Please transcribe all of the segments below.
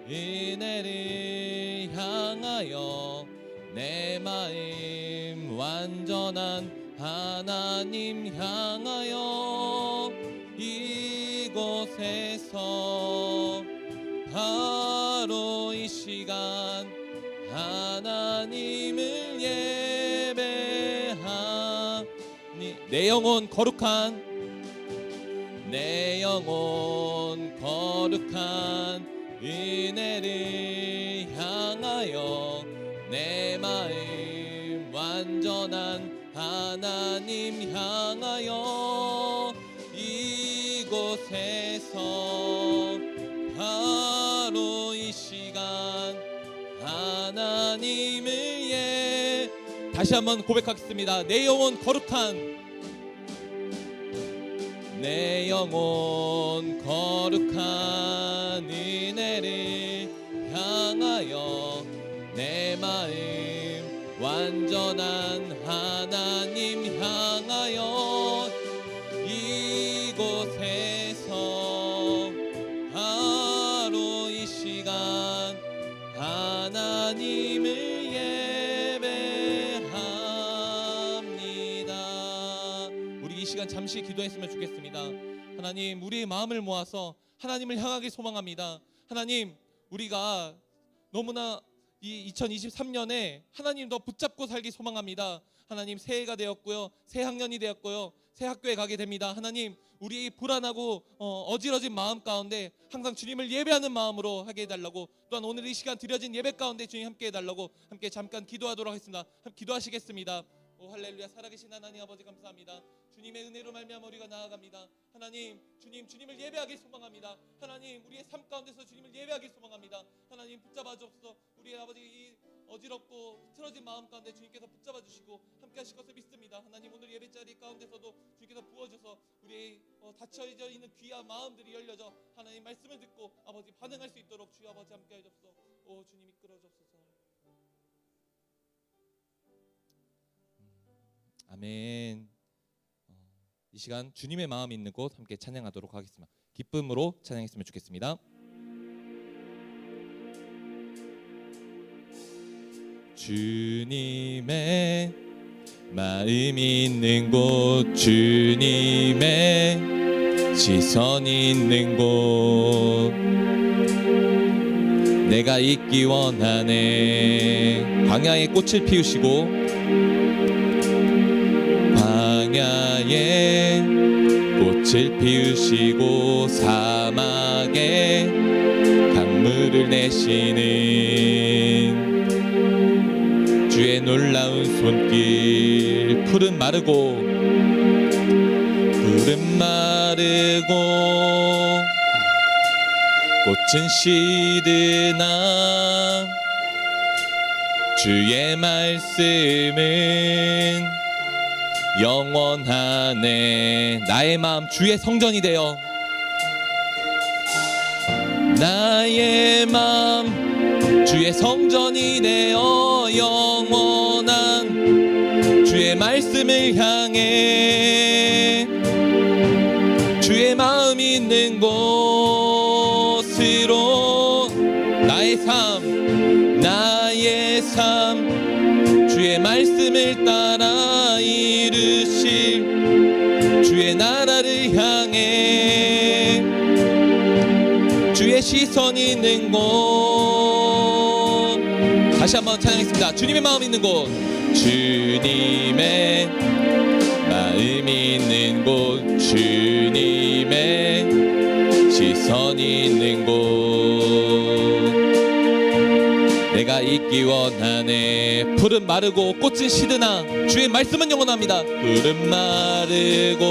은혜를 향하여 내 마음 완전한 하나님 향하여 이곳에서 바로 이 시간 하나님을 예배하니 내 영혼 거룩한 은혜를 향하여 내 마음 완전한 하나님 향하여 이곳에서 바로 이 시간 하나님을 다시 한번 고백하겠습니다. 내 영혼 거룩한 은혜를 향하여 내 마음 완전한 하나님 향하여 이곳에서 바로 이 시간 하나님을 예배합니다. 우리 이 시간 잠시 기도했으면 좋겠습니다. 하나님, 우리의 마음을 모아서 하나님을 향하게 소망합니다. 하나님, 우리가 너무나 이 2023년에 하나님 더 붙잡고 살기 소망합니다. 하나님, 새해가 되었고요, 새 학년이 되었고요, 새 학교에 가게 됩니다. 하나님, 우리의 불안하고 어지러진 마음 가운데 항상 주님을 예배하는 마음으로 하게 해달라고, 또한 오늘 이 시간 드려진 예배 가운데 주님 함께 해달라고 함께 잠깐 기도하도록 하겠습니다. 기도하시겠습니다. 오 할렐루야. 살아계신 하나님 아버지 감사합니다. 주님의 은혜로 말미암아 우리가 나아갑니다. 하나님, 주님을 예배하길 소망합니다. 하나님, 우리의 삶 가운데서 주님을 예배하길 소망합니다. 하나님, 붙잡아 주옵소서. 우리의 아버지 이 어지럽고 틀어진 마음 가운데 주님께서 붙잡아 주시고 함께 하실 것을 믿습니다. 하나님, 오늘 예배자리 가운데서도 주님께서 부어줘서 우리의 닫혀져 있는 귀와 마음들이 열려져 하나님 말씀을 듣고 아버지 반응할 수 있도록 주여 아버지 함께 하옵소서. 오 주님 이끌어 주옵소서. 아멘. 이 시간 주님의 마음이 있는 곳 함께 찬양하도록 하겠습니다. 기쁨으로 찬양했으면 좋겠습니다. 주님의 마음이 있는 곳, 주님의 시선이 있는 곳, 내가 있기 원하네. 광야에 꽃을 피우시고 광야에 꽃을 피우시고 사막에 강물을 내시는 주의 놀라운 손길. 풀은 마르고 꽃은 시드나 주의 말씀은 영원하네. 나의 마음 주의 성전이 되어 나의 마음 주의 성전이 되어 영원한 주의 말씀을 향해 주의 마음이 있는 곳으로 나의 삶 주의 말씀을 따라 이루실 주의 나라를 향해 주의 시선이 있는 곳. 다시 한번 찬양했습니다. 주님의 마음이 있는 곳, 주님의 마음이 있는 곳, 주님의 시선이 있는 곳, 내가 있기 원하네. 풀은 마르고 꽃은 시드나 주의 말씀은 영원합니다. 풀은 마르고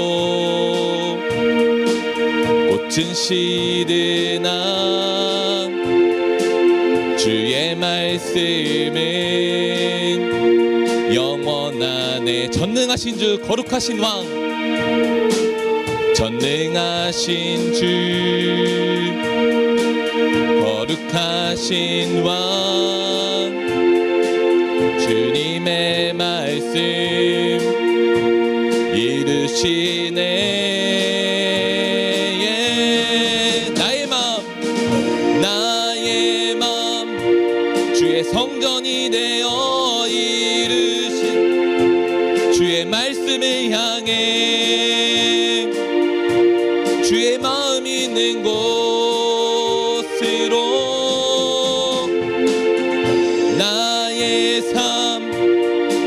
꽃은 시드나 주의 말씀은 영원하네. 전능하신 주 거룩하신 왕, 전능하신 주 거룩하신 왕, 주님의 말씀 이루시네. 나의 것으로 나의 삶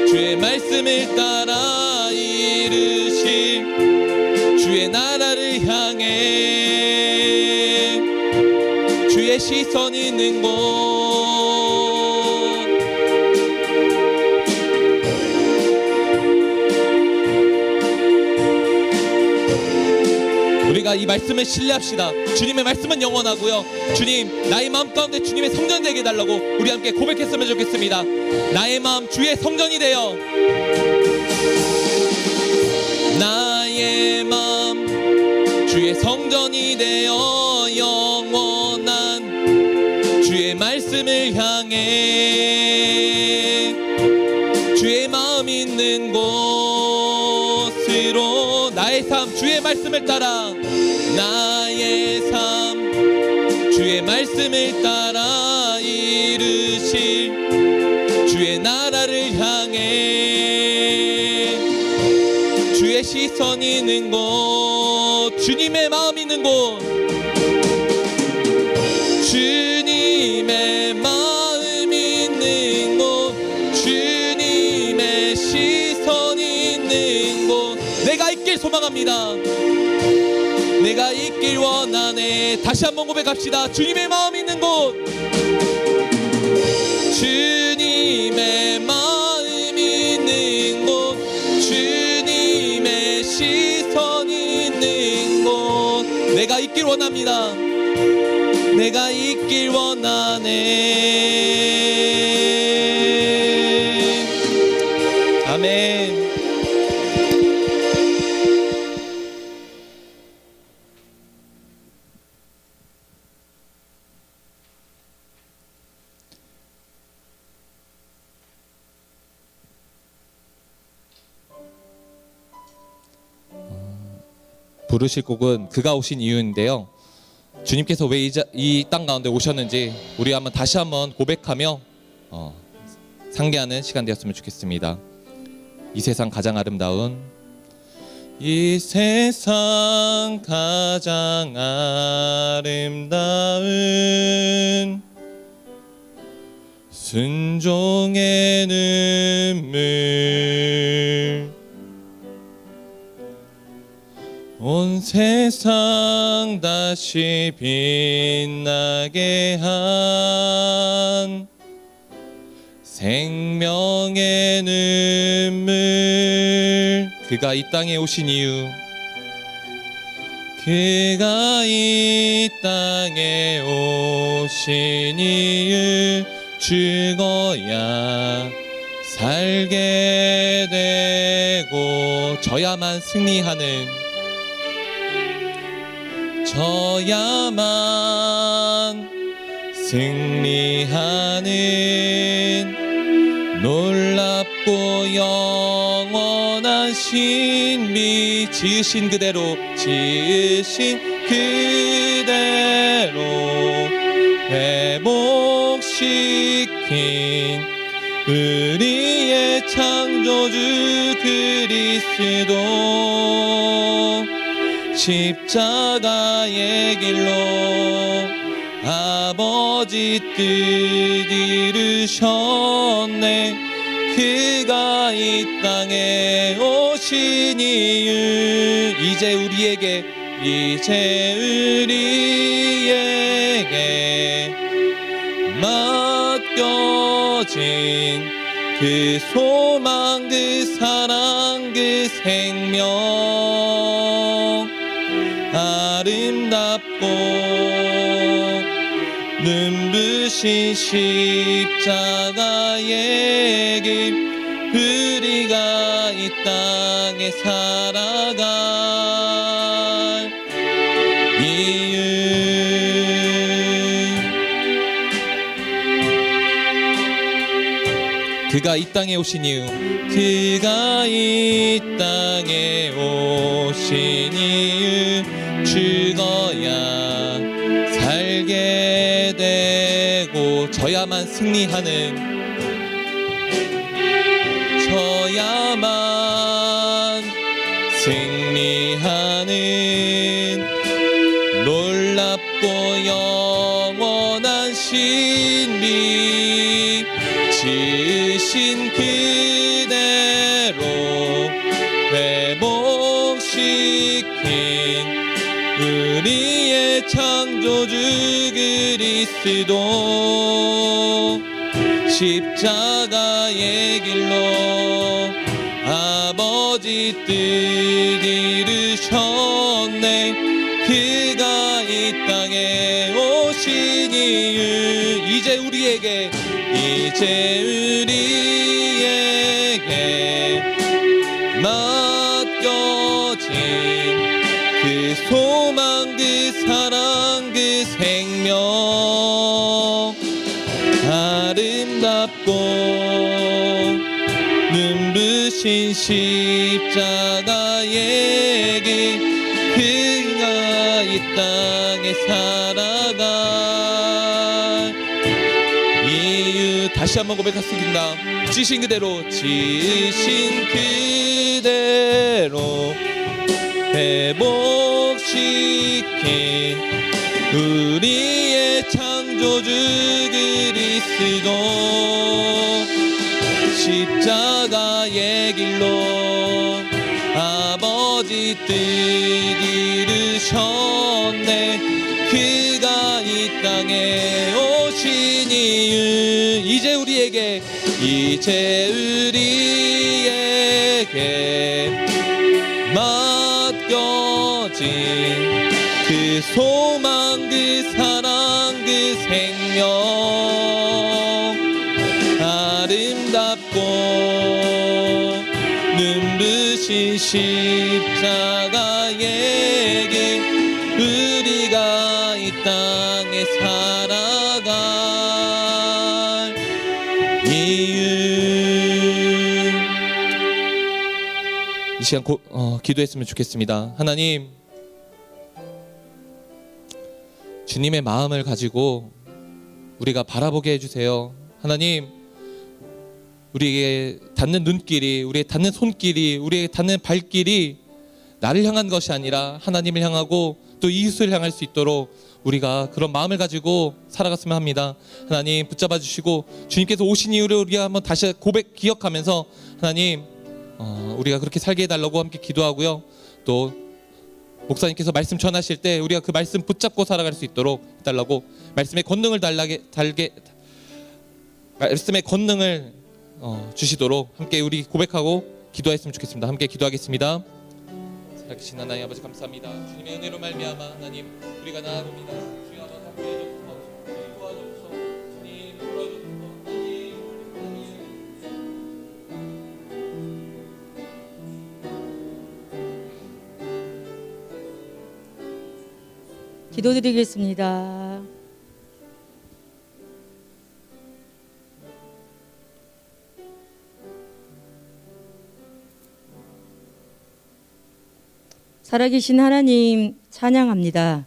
주의 말씀을 따라 이루실 주의 나라를 향해 주의 시선 있는 곳 우리가 이 말씀을 신뢰합시다. 주님의 말씀은 영원하고요. 주님, 나의 마음 가운데 주님의 성전 되게 해달라고 우리 함께 고백했으면 좋겠습니다. 나의 마음 주의 성전이 되어 나의 마음 주의 성전이 되어 영원한 주의 말씀을 향해 주의 마음 있는 곳으로 나의 삶 주의 말씀을 따라 나의 삶 주의 말씀을 따라 이루실 주의 나라를 향해 주의 시선 있는 곳 주님의 마음 있는 곳 주님의 마음 있는 곳 주님의 시선 있는 곳 내가 있길 소망합니다. 내가 있길 원하네. 다시 한번 고백합시다. 주님의 마음 있는 곳 주님의 마음 있는 곳 주님의 시선 있는 곳 내가 있길 원합니다. 내가 있길 원하네. 아멘. 부르실 곡은 그가 오신 이유인데요. 주님께서 왜 이 땅 가운데 오셨는지 우리 한번 다시 한번 고백하며 상기하는 시간 되었으면 좋겠습니다. 이 세상 가장 아름다운 이 세상 가장 아름다운 순종의 눈물 온 세상 다시 빛나게 한 생명의 눈물 그가 이 땅에 오신 이유 그가 이 땅에 오신 이유 죽어야 살게 되고 져야만 승리하는 저야만 승리하는 놀랍고 영원한 신비 지으신 그대로 회복시킨 우리의 창조주 그리스도 십자가의 길로 아버지 뜻 이루셨네 그가 이 땅에 오신 이유 이제 우리에게 맡겨진 그 소망 그 사랑 그 생명 아름답고 눈부신 십자가의 길 우리가 이 땅에 살아갈 이유 그가 이 땅에 오신 이유 그가 이 땅에 오신 이유 죽어야 살게 되고 져야만 승리하는 져야만 승리하는 놀랍고 영원 신비 지으신 그대로 회복시킨 우리의 창조주 그리스도 십자가의 길로 아버지 뜻 이루셨네. 그가 이 땅에 오신 이유 이제 우리에게 맡겨진 그 소망 그 사랑 그 생명 아름답고 눈부신 십자가의 길 그가 이 땅에 살아갈 이유 다시 한번 고백하겠습니다. 지으신 그대로 회복시킨 우리의 창조주 그리스도 십자가의 길로 아버지 뜻 이루셨네. 그가 이 땅에 오신 이유 이제 우리에게 맡겨진 그 소망 그 사랑 그 생명 아름답고 눈부신 십자가의 길 우리가 이 땅에 살아갈 이유 이 시간 기도했으면 좋겠습니다. 하나님, 주님의 마음을 가지고 우리가 바라보게 해주세요. 하나님, 우리에게 닿는 눈길이, 우리에게 닿는 손길이, 우리에게 닿는 발길이 나를 향한 것이 아니라 하나님을 향하고 또 이웃을 향할 수 있도록 우리가 그런 마음을 가지고 살아갔으면 합니다. 하나님 붙잡아 주시고 주님께서 오신 이유를 우리가 한번 다시 기억하면서 하나님 우리가 그렇게 살게 해달라고 함께 기도하고요. 또 목사님께서 말씀 전하실 때 우리가 그 말씀 붙잡고 살아갈 수 있도록 해달라고 말씀의 권능을 말씀의 권능을 주시도록 함께 우리 고백하고 기도했으면 좋겠습니다. 함께 기도하겠습니다. 살아계신 하나님 아버지 감사합니다. 주님의 은혜로 말미암아 하나님 우리가 나아갑니다. 주여 아버지 함께해 주옵소서. 주님 도와주옵소서. 주님 도와주옵소서. 기도드리겠습니다. 살아계신 하나님 찬양합니다.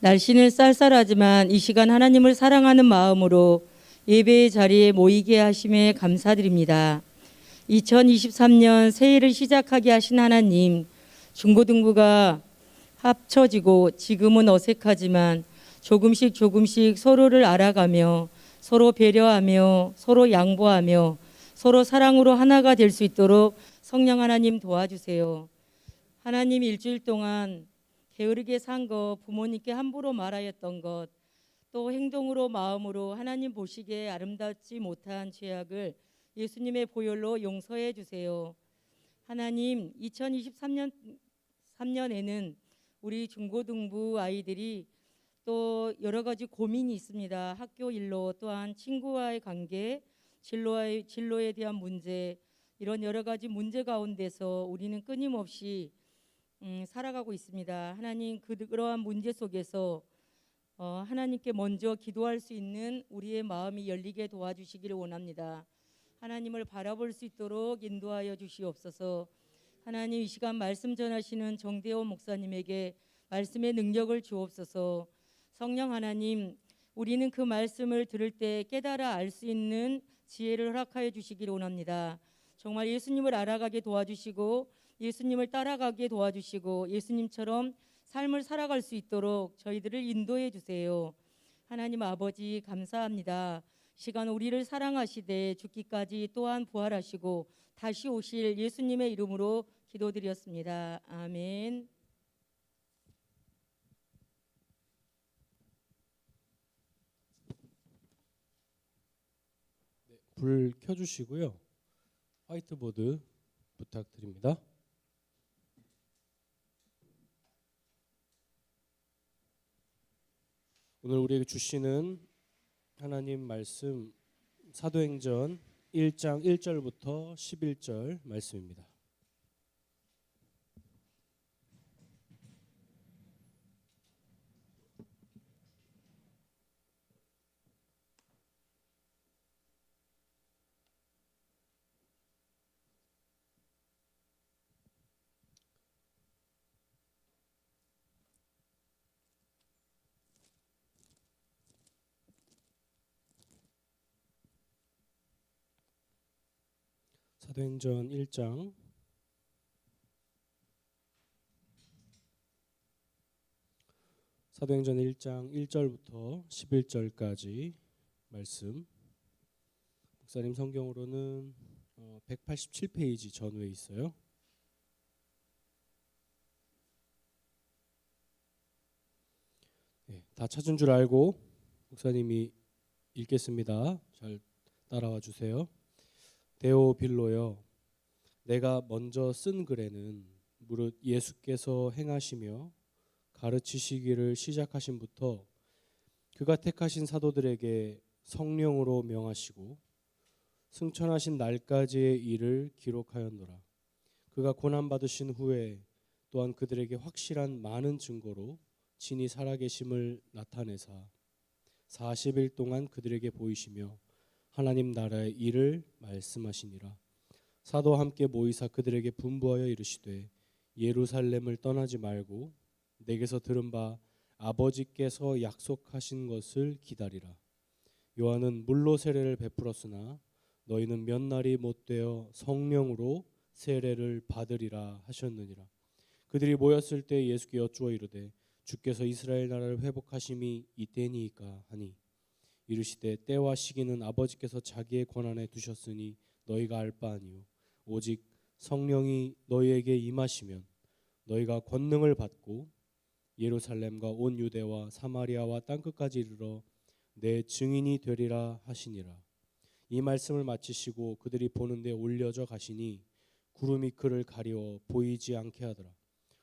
날씨는 쌀쌀하지만 이 시간 하나님을 사랑하는 마음으로 예배의 자리에 모이게 하심에 감사드립니다. 2023년 새해를 시작하게 하신 하나님, 중고등부가 합쳐지고 지금은 어색하지만 조금씩 서로를 알아가며 서로 배려하며 서로 양보하며 서로 사랑으로 하나가 될 수 있도록 성령 하나님 도와주세요. 하나님 일주일 동안 게으르게 산 것, 부모님께 함부로 말하였던 것, 또 행동으로 마음으로 하나님 보시기에 아름답지 못한 죄악을 예수님의 보혈로 용서해 주세요. 하나님 2023년에는 우리 중고등부 아이들이 또 여러 가지 고민이 있습니다. 학교 일로 또한 친구와의 관계, 진로에 대한 문제, 이런 여러 가지 문제 가운데서 우리는 끊임없이 살아가고 있습니다. 하나님 그러한 문제 속에서 하나님께 먼저 기도할 수 있는 우리의 마음이 열리게 도와주시기를 원합니다. 하나님을 바라볼 수 있도록 인도하여 주시옵소서. 하나님 이 시간 말씀 전하시는 정대호 목사님에게 말씀의 능력을 주옵소서. 성령 하나님, 우리는 그 말씀을 들을 때 깨달아 알 수 있는 지혜를 허락하여 주시기를 원합니다. 정말 예수님을 알아가게 도와주시고 예수님을 따라가게 도와주시고 예수님처럼 삶을 살아갈 수 있도록 저희들을 인도해 주세요. 하나님 아버지 감사합니다. 시간 우리를 사랑하시되 죽기까지 또한 부활하시고 다시 오실 예수님의 이름으로 기도드렸습니다. 아멘. 불 켜주시고요. 화이트보드 부탁드립니다. 오늘 우리에게 주시는 하나님 말씀 사도행전 1장 1절부터 11절 말씀입니다. 사도행전 1장 1절부터 11절까지 말씀. 목사님 성경으로는 187페이지 전후에 있어요. 네, 다 찾은 줄 알고 목사님이 읽겠습니다. 잘 따라와 주세요. 데오빌로여, 내가 먼저 쓴 글에는 무릇 예수께서 행하시며 가르치시기를 시작하신부터 그가 택하신 사도들에게 성령으로 명하시고 승천하신 날까지의 일을 기록하였노라. 그가 고난 받으신 후에 또한 그들에게 확실한 많은 증거로 친히 살아계심을 나타내사 40일 동안 그들에게 보이시며 하나님 나라의 일을 말씀하시니라. 사도와 함께 모이사 그들에게 분부하여 이르시되 예루살렘을 떠나지 말고 내게서 들은 바 아버지께서 약속하신 것을 기다리라. 요한은 물로 세례를 베풀었으나 너희는 몇 날이 못되어 성령으로 세례를 받으리라 하셨느니라. 그들이 모였을 때 예수께 여쭈어 이르되 주께서 이스라엘 나라를 회복하심이 이때니이까 하니 이르시되 때와 시기는 아버지께서 자기의 권한에 두셨으니 너희가 알 바 아니요 오직 성령이 너희에게 임하시면 너희가 권능을 받고 예루살렘과 온 유대와 사마리아와 땅끝까지 이르러 내 증인이 되리라 하시니라. 이 말씀을 마치시고 그들이 보는데 올려져 가시니 구름이 그를 가리워 보이지 않게 하더라.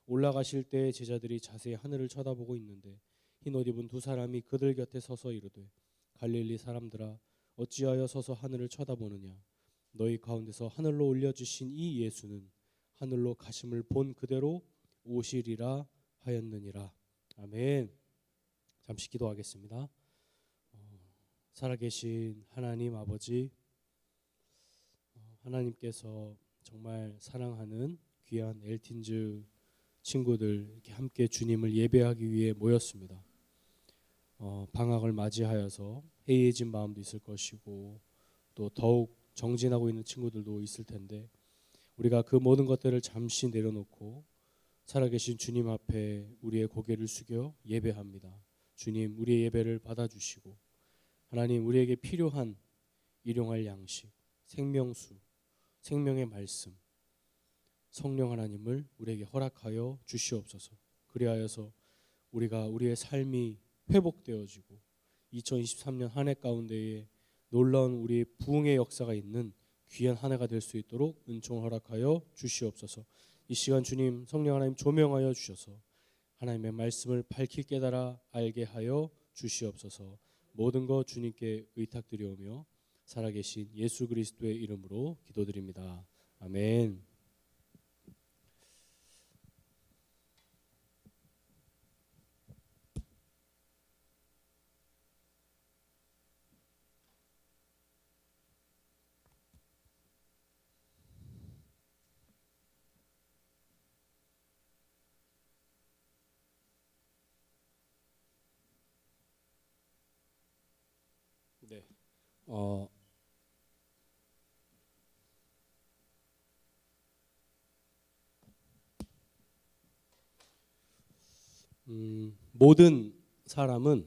올라가실 때 제자들이 자세히 하늘을 쳐다보고 있는데 흰옷 입은 두 사람이 그들 곁에 서서 이르되 갈릴리 사람들아 어찌하여 서서 하늘을 쳐다보느냐. 너희 가운데서 하늘로 올려주신 이 예수는 하늘로 가심을 본 그대로 오시리라 하였느니라. 아멘. 잠시 기도하겠습니다. 살아계신 하나님 아버지, 하나님께서 정말 사랑하는 귀한 엘틴즈 친구들 이렇게 함께 주님을 예배하기 위해 모였습니다. 방학을 맞이하여서 해이해진 마음도 있을 것이고 또 더욱 정진하고 있는 친구들도 있을 텐데 우리가 그 모든 것들을 잠시 내려놓고 살아계신 주님 앞에 우리의 고개를 숙여 예배합니다. 주님, 우리의 예배를 받아주시고 하나님, 우리에게 필요한 일용할 양식, 생명수, 생명의 말씀, 성령 하나님을 우리에게 허락하여 주시옵소서. 그리하여서 우리가 우리의 삶이 회복되어지고 2023년 한 해 가운데에 놀라운 우리의 부흥의 역사가 있는 귀한 한 해가 될 수 있도록 은총을 허락하여 주시옵소서. 이 시간 주님 성령 하나님 조명하여 주셔서 하나님의 말씀을 밝히 깨달아 알게 하여 주시옵소서. 모든 것 주님께 의탁드리오며 살아계신 예수 그리스도의 이름으로 기도드립니다. 아멘. 네. 모든 사람은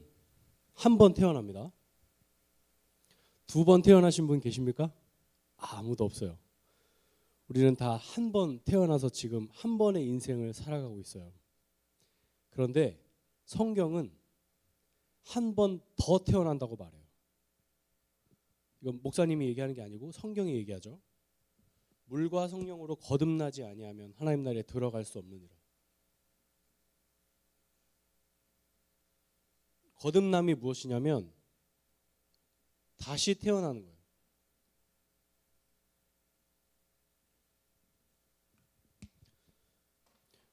한 번 태어납니다. 2번 태어나신 분 계십니까? 아무도 없어요. 우리는 다 한 번 태어나서 지금 한 번의 인생을 살아가고 있어요. 그런데 성경은 한 번 더 태어난다고 말해요. 이건 목사님이 얘기하는 게 아니고 성경이 얘기하죠. 물과 성령으로 거듭나지 아니하면 하나님 나라에 들어갈 수 없느니라. 거듭남이 무엇이냐면 다시 태어나는 거예요.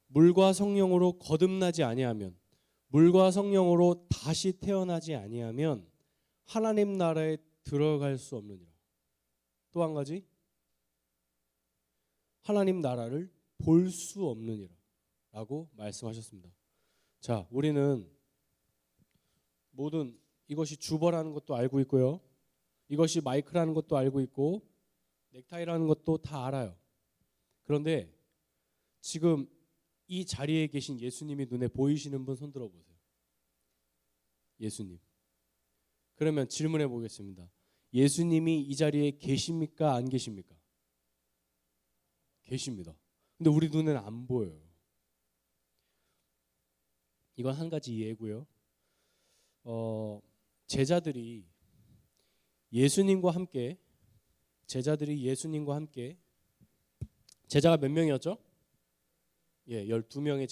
물과 성령으로 거듭나지 아니하면, 물과 성령으로 다시 태어나지 아니하면 하나님 나라에 들어갈 수 없느니라. 또 한 가지, 하나님 나라를 볼 수 없느니라 라고 말씀하셨습니다. 자, 우리는 모든 이것이 주버라는 것도 알고 있고요, 이것이 마이크라는 것도 알고 있고, 넥타이라는 것도 다 알아요. 그런데 지금 이 자리에 계신 예수님이 눈에 보이시는 분 손 들어보세요. 예수님. 그러면 질문해 보겠습니다. 예수님이 이 자리에 계십니까? 안 계십니까? 계십니다. 근데 우리 눈에는 안 보여요. 이건 한 가지 예고요. 제자들이 예수님과 함께 제자가 몇 명이었죠? 12명의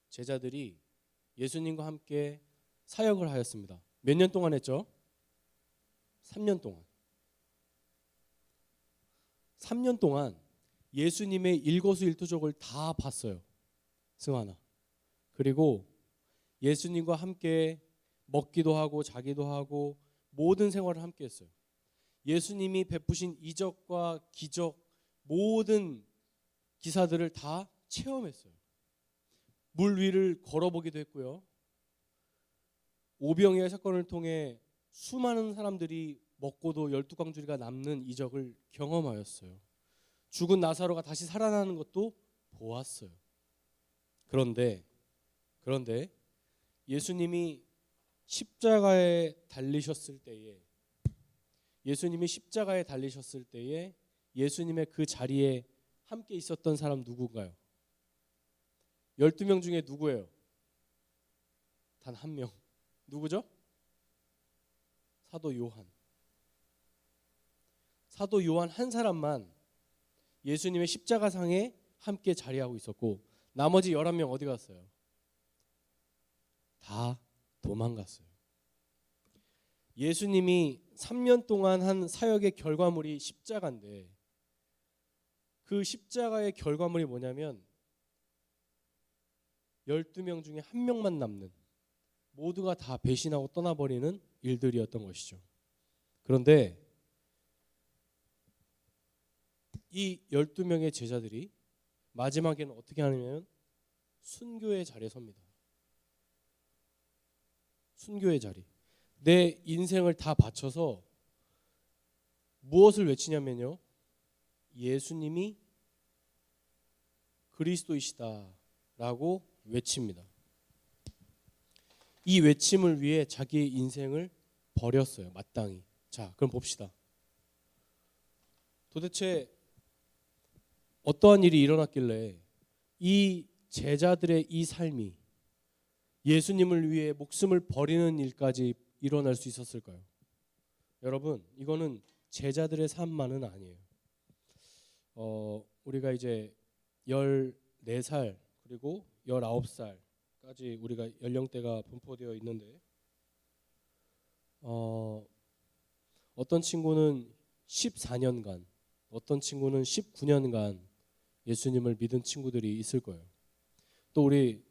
제자들이 예수님과 함께 사역을 하였습니다. 몇 년 동안 했죠? 3년 동안. 3년 동안 예수님의 일거수일투족을 다 봤어요. 승환아. 그리고 예수님과 함께 먹기도 하고 자기도 하고 모든 생활을 함께 했어요. 예수님이 베푸신 이적과 기적, 모든 기사들을 다 체험했어요. 물 위를 걸어보기도 했고요. 오병이어 사건을 통해 수많은 사람들이 먹고도 12광주리가 남는 이적을 경험하였어요. 죽은 나사로가 다시 살아나는 것도 보았어요. 그런데 예수님이 십자가에 달리셨을 때에 예수님의 그 자리에 함께 있었던 사람 누군가요? 12명 중에 누구예요? 단 한 명. 누구죠? 사도 요한 한 사람만 예수님의 십자가상에 함께 자리하고 있었고, 나머지 11명 어디 갔어요? 다 도망갔어요. 예수님이 3년 동안 한 사역의 결과물이 십자가인데, 그 십자가의 결과물이 뭐냐면 12명 중에 한 명만 남는, 모두가 다 배신하고 떠나버리는 일들이었던 것이죠. 그런데 이 12명의 제자들이 마지막에는 어떻게 하냐면 순교의 자리에 섭니다. 순교의 자리. 내 인생을 다 바쳐서 무엇을 외치냐면요, 예수님이 그리스도이시다라고 외칩니다. 이 외침을 위해 자기의 인생을 버렸어요. 마땅히. 자, 그럼 봅시다. 도대체 어떠한 일이 일어났길래 이 제자들의 이 삶이 예수님을 위해 목숨을 버리는 일까지 일어날 수 있었을까요? 여러분, 이거는 제자들의 삶만은 아니에요. 우리가 이제 14살 그리고 19살까지 우리가 연령대가 분포되어 있는데, 어떤 친구는 14년간, 어떤 친구는 19년간 예수님을 믿은 친구들이 있을 거예요. 또 우리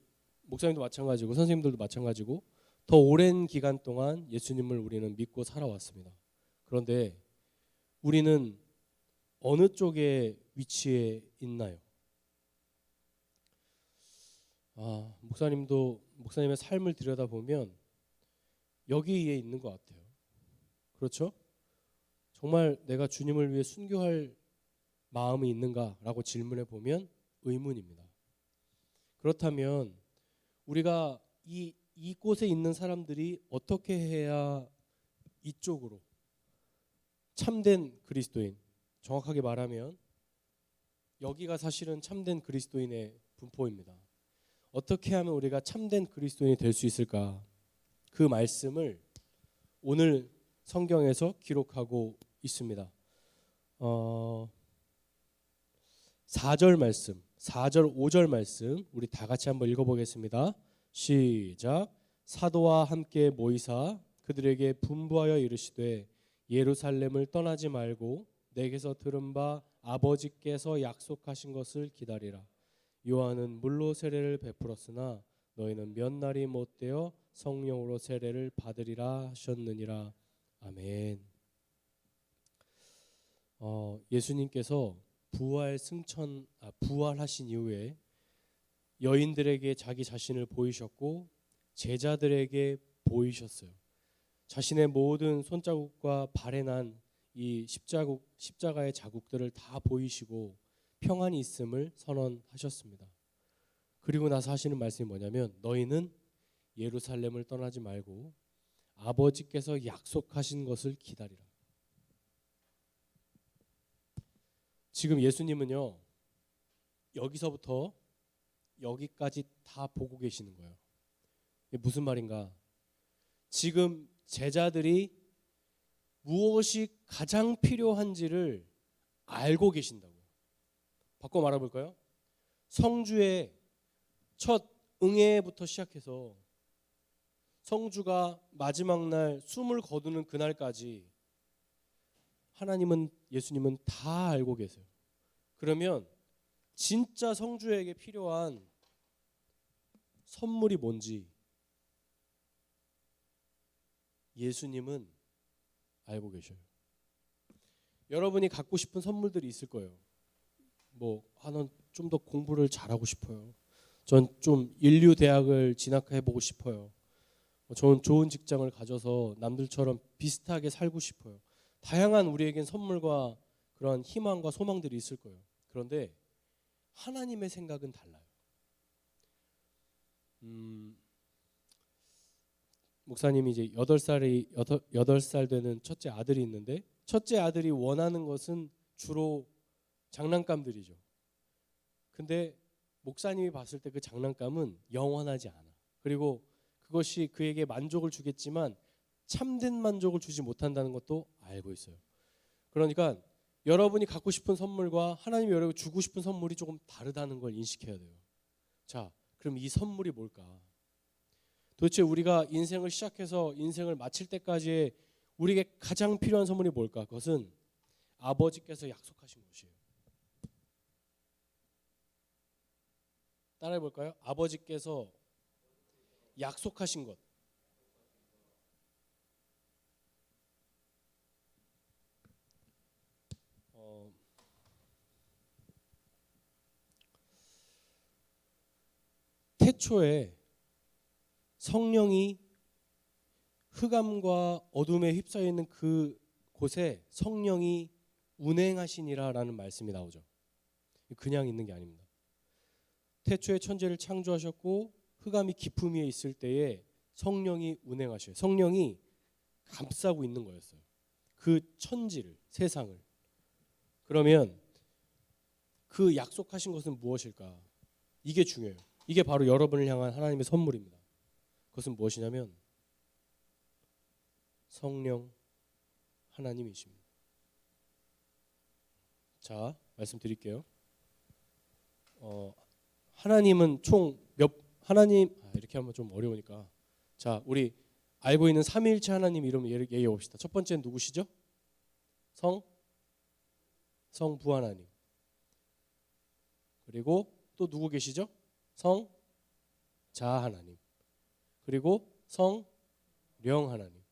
목사님도 마찬가지고 선생님들도 마찬가지고 더 오랜 기간 동안 예수님을 우리는 믿고 살아왔습니다. 그런데 우리는 어느 쪽에 위치해 있나요? 목사님의 삶을 들여다보면 여기에 있는 것 같아요. 그렇죠? 정말 내가 주님을 위해 순교할 마음이 있는가라고 질문해 보면 의문입니다. 그렇다면 우리가 이 이곳에 있는 사람들이 어떻게 해야 이쪽으로 참된 그리스도인, 정확하게 말하면 여기가 사실은 참된 그리스도인의 분포입니다. 어떻게 하면 우리가 참된 그리스도인이 될 수 있을까? 그 말씀을 오늘 성경에서 기록하고 있습니다. 4절 말씀, 4절 5절 말씀 우리 다 같이 한번 읽어보겠습니다. 시작. 사도와 함께 모이사 그들에게 분부하여 이르시되 예루살렘을 떠나지 말고 내게서 들은 바 아버지께서 약속하신 것을 기다리라. 요한은 물로 세례를 베풀었으나 너희는 몇 날이 못되어 성령으로 세례를 받으리라 하셨느니라. 아멘. 예수님께서 부활하신 이후에 여인들에게 자기 자신을 보이셨고 제자들에게 보이셨어요. 자신의 모든 손자국과 발에 난 이 십자가의 자국들을 다 보이시고 평안이 있음을 선언하셨습니다. 그리고 나서 하시는 말씀이 뭐냐면 너희는 예루살렘을 떠나지 말고 아버지께서 약속하신 것을 기다리라. 지금 예수님은요 여기서부터 여기까지 다 보고 계시는 거예요. 이게 무슨 말인가? 지금 제자들이 무엇이 가장 필요한지를 알고 계신다고요. 바꿔 말해볼까요? 성주의 첫 응애부터 시작해서 성주가 마지막 날 숨을 거두는 그날까지 예수님은 다 알고 계세요. 그러면 진짜 성주에게 필요한 선물이 뭔지 예수님은 알고 계셔요. 여러분이 갖고 싶은 선물들이 있을 거예요. 나는 좀 더 공부를 잘하고 싶어요. 전 좀 인류 대학을 진학해 보고 싶어요. 저는 좋은 직장을 가져서 남들처럼 비슷하게 살고 싶어요. 다양한 우리에겐 선물과 그런 희망과 소망들이 있을 거예요. 그런데 하나님의 생각은 달라요. 목사님이 이제 8살 되는 첫째 아들이 있는데 첫째 아들이 원하는 것은 주로 장난감들이죠. 근데 목사님이 봤을 때 그 장난감은 영원하지 않아. 그리고 그것이 그에게 만족을 주겠지만 참된 만족을 주지 못한다는 것도 알고 있어요. 그러니까 여러분이 갖고 싶은 선물과 하나님이 여러분이 주고 싶은 선물이 조금 다르다는 걸 인식해야 돼요. 자, 그럼 이 선물이 뭘까? 도대체 우리가 인생을 시작해서 인생을 마칠 때까지의 우리에게 가장 필요한 선물이 뭘까? 그것은 아버지께서 약속하신 것이에요. 따라해 볼까요? 아버지께서 약속하신 것. 태초에 성령이 흑암과 어둠에 휩싸여 있는 그 곳에 성령이 운행하시니라라는 말씀이 나오죠. 그냥 있는 게 아닙니다. 태초에 천지를 창조하셨고 흑암이 깊음 위에 있을 때에 성령이 운행하셔요. 성령이 감싸고 있는 거였어요. 그 천지를, 세상을. 그러면 그 약속하신 것은 무엇일까? 이게 중요해요. 이게 바로 여러분을 향한 하나님의 선물입니다. 그것은 무엇이냐면 성령 하나님이십니다. 자, 말씀드릴게요. 하나님은 이렇게 하면 좀 어려우니까 자, 우리 알고 있는 삼위일체 하나님 이름 얘기해 봅시다. 첫 번째는 누구시죠? 성부 하나님. 그리고 또 누구 계시죠? 성자 하나님. 그리고 성령 하나님.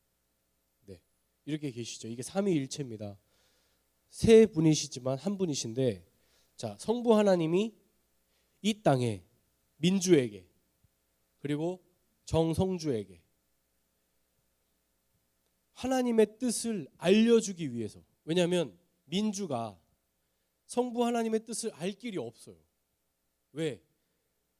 네, 이렇게 계시죠. 이게 삼위일체입니다. 세 분이시지만 한 분이신데, 자, 성부 하나님이 이 땅에 민주에게 그리고 정성주에게 하나님의 뜻을 알려주기 위해서. 왜냐하면 민주가 성부 하나님의 뜻을 알 길이 없어요. 왜?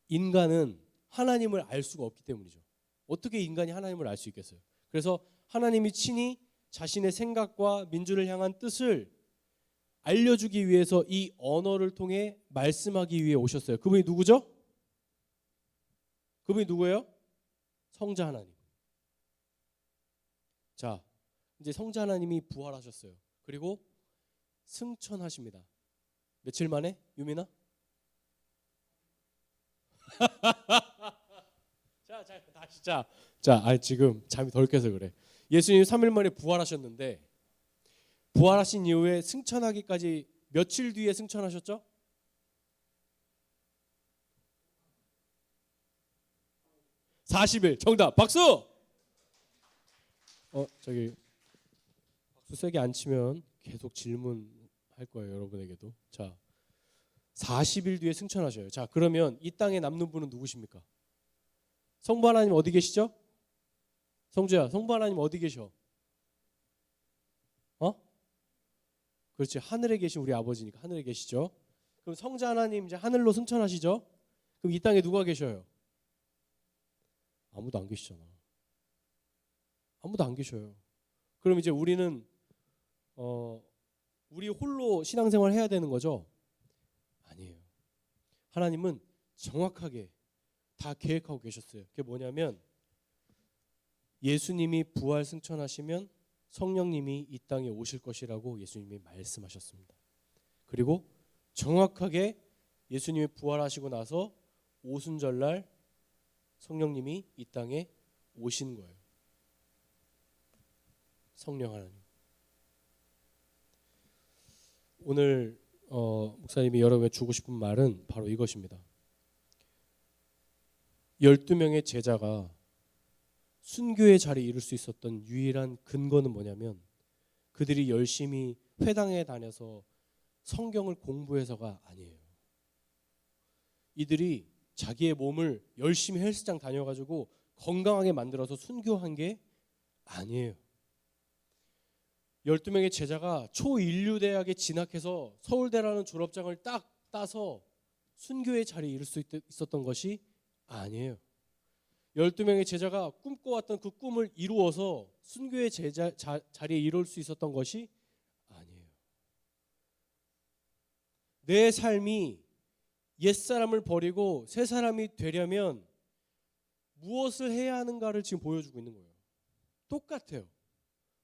인간은 하나님을 알 수가 없기 때문이죠. 어떻게 인간이 하나님을 알 수 있겠어요? 그래서 하나님이 친히 자신의 생각과 민주를 향한 뜻을 알려주기 위해서 이 언어를 통해 말씀하기 위해 오셨어요. 그분이 누구죠? 그분이 누구예요? 성자 하나님. 자, 이제 성자 하나님이 부활하셨어요. 그리고 승천하십니다. 며칠 만에? 유민아? 지금 잠이 덜 깨서 그래. 예수님 3일 만에 부활하셨는데 부활하신 이후에 승천하기까지 며칠 뒤에 승천하셨죠? 40일. 정답. 박수. 저기 박수 세게 안 치면 계속 질문할 거예요, 여러분에게도. 자, 40일 뒤에 승천하셔요. 자, 그러면 이 땅에 남는 분은 누구십니까? 성부 하나님 어디 계시죠? 성주야, 성부 하나님 어디 계셔? 그렇지, 하늘에 계신 우리 아버지니까 하늘에 계시죠. 그럼 성자 하나님 이제 하늘로 승천하시죠. 그럼 이 땅에 누가 계셔요? 아무도 안 계시잖아. 아무도 안 계셔요. 그럼 이제 우리는 우리 홀로 신앙생활 해야 되는 거죠? 아니에요. 하나님은 정확하게 다 계획하고 계셨어요. 그게 뭐냐면 예수님이 부활 승천하시면 성령님이 이 땅에 오실 것이라고 예수님이 말씀하셨습니다. 그리고 정확하게 예수님이 부활하시고 나서 오순절날 성령님이 이 땅에 오신 거예요. 성령 하나님. 오늘 목사님이 여러분에게 주고 싶은 말은 바로 이것입니다. 12명의 제자가 순교의 자리에 이룰 수 있었던 유일한 근거는 뭐냐면 그들이 열심히 회당에 다녀서 성경을 공부해서가 아니에요. 이들이 자기의 몸을 열심히 헬스장 다녀가지고 건강하게 만들어서 순교한 게 아니에요. 12명의 제자가 초인류대학에 진학해서 서울대라는 졸업장을 딱 따서 순교의 자리에 이룰 수 있었던 것이 아니에요. 12명의 제자가 꿈꿔왔던 그 꿈을 이루어서 순교의 자리에 이룰 수 있었던 것이 아니에요. 내 삶이 옛사람을 버리고 새 사람이 되려면 무엇을 해야 하는가를 지금 보여주고 있는 거예요. 똑같아요.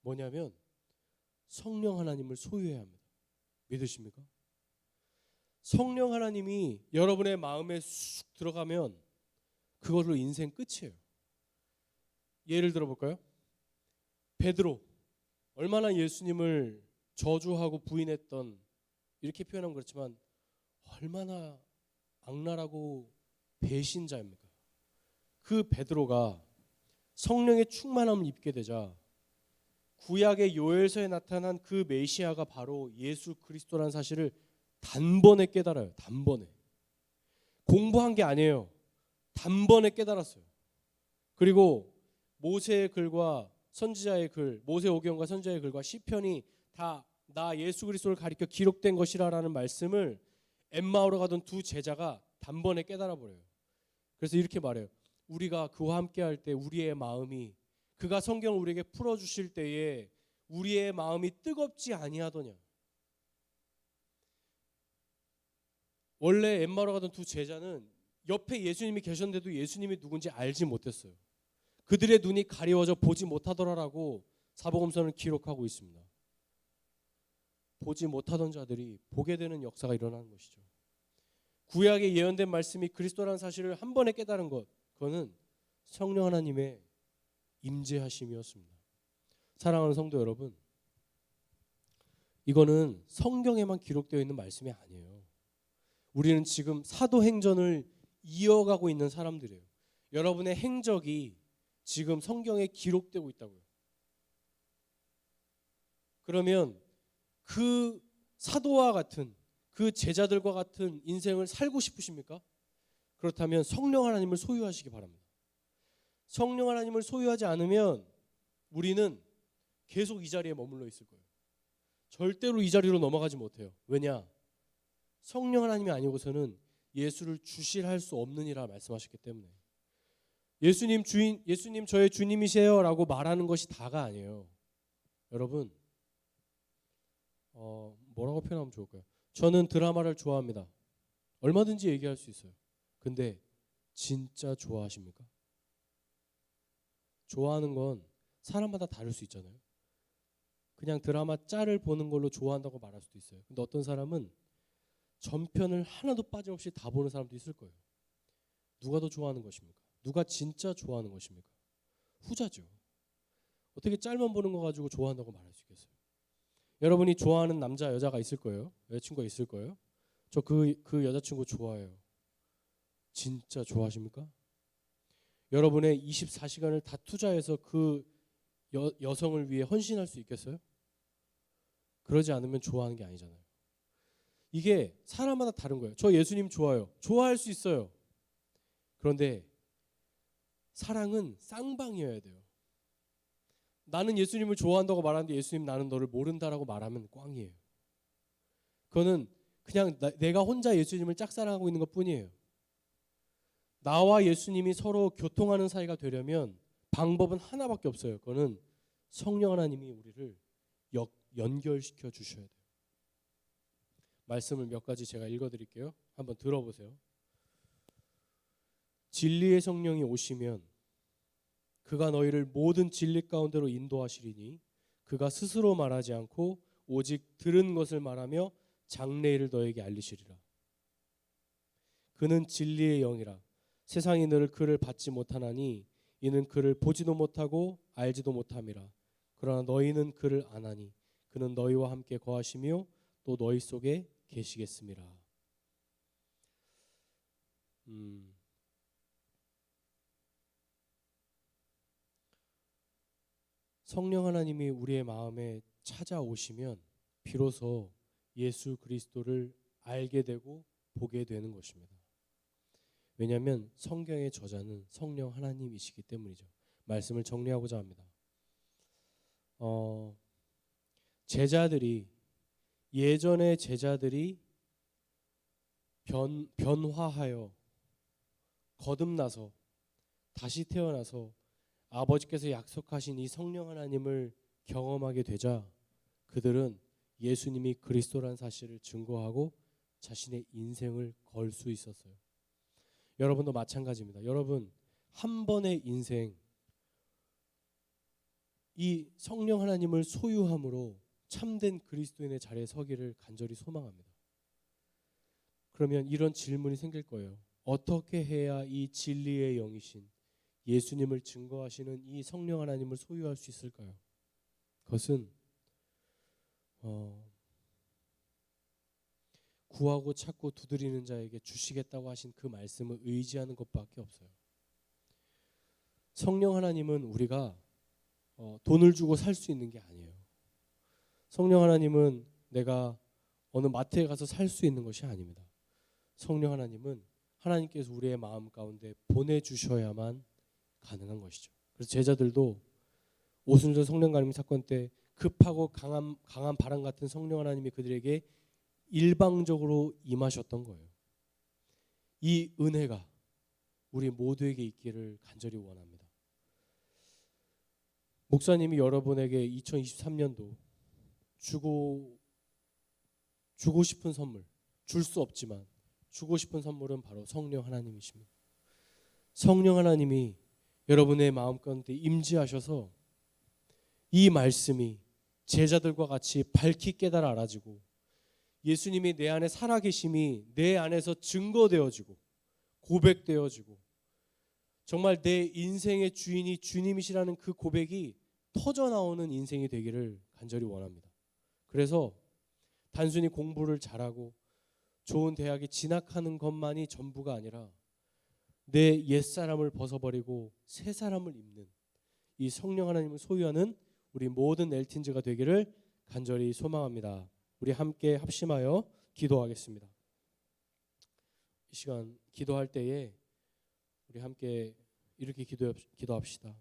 뭐냐면 성령 하나님을 소유해야 합니다. 믿으십니까? 성령 하나님이 여러분의 마음에 쑥 들어가면 그걸로 인생 끝이에요. 예를 들어 볼까요? 베드로 얼마나 예수님을 저주하고 부인했던, 이렇게 표현하면 그렇지만 얼마나 악랄하고 배신자입니까? 그 베드로가 성령의 충만함을 입게 되자 구약의 요엘서에 나타난 그 메시아가 바로 예수 그리스도라는 사실을 단번에 깨달아요. 단번에. 공부한 게 아니에요. 단번에 깨달았어요. 그리고 모세의 글과 선지자의 글, 모세오경과 선지자의 글과 시편이 다 나 예수 그리스도를 가리켜 기록된 것이라라는 말씀을 엠마오로 가던 두 제자가 단번에 깨달아 버려요. 그래서 이렇게 말해요. 우리가 그와 함께 할 때 우리의 마음이, 그가 성경을 우리에게 풀어 주실 때에 우리의 마음이 뜨겁지 아니하더냐. 원래 엠마오로 가던 두 제자는 옆에 예수님이 계셨는데도 예수님이 누군지 알지 못했어요. 그들의 눈이 가리워져 보지 못하더라라고 사복음서는 기록하고 있습니다. 보지 못하던 자들이 보게 되는 역사가 일어나는 것이죠. 구약에 예언된 말씀이 그리스도라는 사실을 한 번에 깨달은 것, 그거는 성령 하나님의 임재하심이었습니다. 사랑하는 성도 여러분, 이거는 성경에만 기록되어 있는 말씀이 아니에요. 우리는 지금 사도행전을 이어가고 있는 사람들이에요. 여러분의 행적이 지금 성경에 기록되고 있다고요. 그러면 그 사도와 같은, 그 제자들과 같은 인생을 살고 싶으십니까? 그렇다면 성령 하나님을 소유하시기 바랍니다. 성령 하나님을 소유하지 않으면 우리는 계속 이 자리에 머물러 있을 거예요. 절대로 이 자리로 넘어가지 못해요. 왜냐? 성령 하나님이 아니고서는 예수를 주실할 수 없느니라 말씀하셨기 때문에. 예수님 저의 주님이세요라고 말하는 것이 다가 아니에요. 여러분, 뭐라고 표현하면 좋을까요? 저는 드라마를 좋아합니다. 얼마든지 얘기할 수 있어요. 근데 진짜 좋아하십니까? 좋아하는 건 사람마다 다를 수 있잖아요. 그냥 드라마 짤을 보는 걸로 좋아한다고 말할 수도 있어요. 근데 어떤 사람은 전편을 하나도 빠짐없이 다 보는 사람도 있을 거예요. 누가 더 좋아하는 것입니까? 누가 진짜 좋아하는 것입니까? 후자죠. 어떻게 짤만 보는 거 가지고 좋아한다고 말할 수 있겠어요? 여러분이 좋아하는 남자, 여자가 있을 거예요. 여자친구가 있을 거예요. 저 그 여자친구 좋아해요. 진짜 좋아하십니까? 여러분의 24시간을 다 투자해서 그 여성을 위해 헌신할 수 있겠어요? 그러지 않으면 좋아하는 게 아니잖아요. 이게 사람마다 다른 거예요. 저 예수님 좋아요. 좋아할 수 있어요. 그런데 사랑은 쌍방이어야 돼요. 나는 예수님을 좋아한다고 말하는데 예수님 나는 너를 모른다라고 말하면 꽝이에요. 그거는 그냥 내가 혼자 예수님을 짝사랑하고 있는 것뿐이에요. 나와 예수님이 서로 교통하는 사이가 되려면 방법은 하나밖에 없어요. 그거는 성령 하나님이 우리를 연결시켜 주셔야 돼요. 말씀을 몇 가지 제가 읽어드릴게요. 한번 들어보세요. 진리의 성령이 오시면 그가 너희를 모든 진리 가운데로 인도하시리니 그가 스스로 말하지 않고 오직 들은 것을 말하며 장래일을 너에게 알리시리라. 그는 진리의 영이라 세상이 너를 그를 받지 못하나니 이는 그를 보지도 못하고 알지도 못함이라. 그러나 너희는 그를 아나니 그는 너희와 함께 거하시며 또 너희 속에 계시겠음이라. 성령 하나님이 우리의 마음에 찾아오시면 비로소 예수 그리스도를 알게 되고 보게 되는 것입니다. 왜냐하면 성경의 저자는 성령 하나님이시기 때문이죠. 말씀을 정리하고자 합니다. 예전의 제자들이 변화하여 거듭나서 다시 태어나서 아버지께서 약속하신 이 성령 하나님을 경험하게 되자 그들은 예수님이 그리스도라는 사실을 증거하고 자신의 인생을 걸 수 있었어요. 여러분도 마찬가지입니다. 여러분 한 번의 인생 이 성령 하나님을 소유함으로 참된 그리스도인의 자리에 서기를 간절히 소망합니다. 그러면 이런 질문이 생길 거예요. 어떻게 해야 이 진리의 영이신 예수님을 증거하시는 이 성령 하나님을 소유할 수 있을까요? 그것은 구하고 찾고 두드리는 자에게 주시겠다고 하신 그 말씀을 의지하는 것밖에 없어요. 성령 하나님은 우리가 돈을 주고 살 수 있는 게 아니에요. 성령 하나님은 내가 어느 마트에 가서 살 수 있는 것이 아닙니다. 성령 하나님은 하나님께서 우리의 마음 가운데 보내주셔야만 가능한 것이죠. 그래서 제자들도 오순절 성령 강림 사건 때 급하고 강한 바람 같은 성령 하나님이 그들에게 일방적으로 임하셨던 거예요. 이 은혜가 우리 모두에게 있기를 간절히 원합니다. 목사님이 여러분에게 2023년도 주고 싶은 선물, 줄 수 없지만 주고 싶은 선물은 바로 성령 하나님이십니다. 성령 하나님이 여러분의 마음 가운데 임재하셔서 이 말씀이 제자들과 같이 밝히 깨달아 알아지고 예수님이 내 안에 살아계심이 내 안에서 증거되어지고 고백되어지고 정말 내 인생의 주인이 주님이시라는 그 고백이 터져나오는 인생이 되기를 간절히 원합니다. 그래서 단순히 공부를 잘하고 좋은 대학에 진학하는 것만이 전부가 아니라 내 옛사람을 벗어버리고 새 사람을 입는 이 성령 하나님을 소유하는 우리 모든 엘틴즈가 되기를 간절히 소망합니다. 우리 함께 합심하여 기도하겠습니다. 이 시간 기도할 때에 우리 함께 이렇게 기도합시다.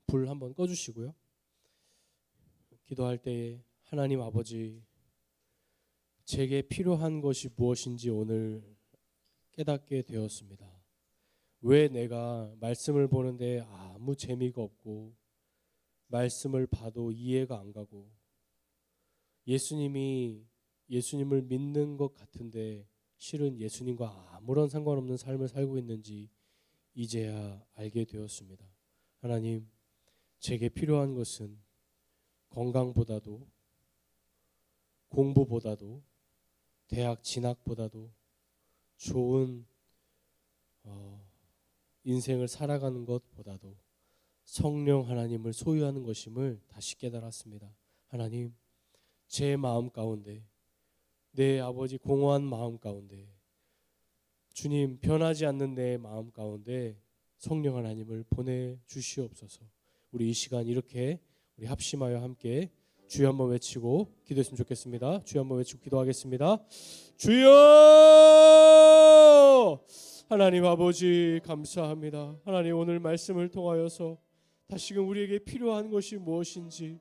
불 한번 꺼주시고요. 기도할 때에 하나님 아버지, 제게 필요한 것이 무엇인지 오늘 깨닫게 되었습니다. 왜 내가 말씀을 보는데 아무 재미가 없고 말씀을 봐도 이해가 안 가고 예수님을 믿는 것 같은데 실은 예수님과 아무런 상관없는 삶을 살고 있는지 이제야 알게 되었습니다. 하나님, 제게 필요한 것은 건강보다도 공부보다도 대학 진학보다도 좋은 인생을 살아가는 것보다도 성령 하나님을 소유하는 것임을 다시 깨달았습니다. 하나님, 제 마음 가운데, 내 아버지 공허한 마음 가운데, 주님 변하지 않는 내 마음 가운데 성령 하나님을 보내주시옵소서. 우리 이 시간 이렇게 우리 합심하여 함께 주여 한번 외치고 기도했으면 좋겠습니다. 주여 한번 외치고 기도하겠습니다. 주여! 하나님 아버지 감사합니다. 하나님 오늘 말씀을 통하여서 다시금 우리에게 필요한 것이 무엇인지,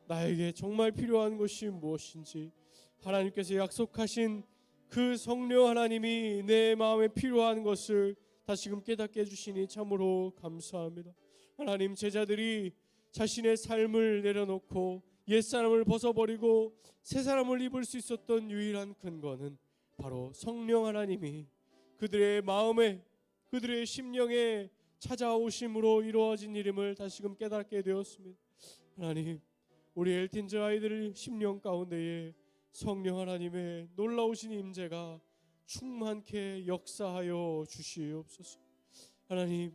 나에게 정말 필요한 것이 무엇인지, 하나님께서 약속하신 그 성령 하나님이 내 마음에 필요한 것을 다시금 깨닫게 해주시니 참으로 감사합니다. 하나님, 제자들이 자신의 삶을 내려놓고 옛사람을 벗어버리고 새사람을 입을 수 있었던 유일한 근거는 바로 성령 하나님이 그들의 마음에, 그들의 심령에 찾아오심으로 이루어진 일임을 다시금 깨닫게 되었습니다. 하나님, 우리 엘틴즈 아이들의 심령 가운데에 성령 하나님의 놀라우신 임재가 충만케 역사하여 주시옵소서. 하나님,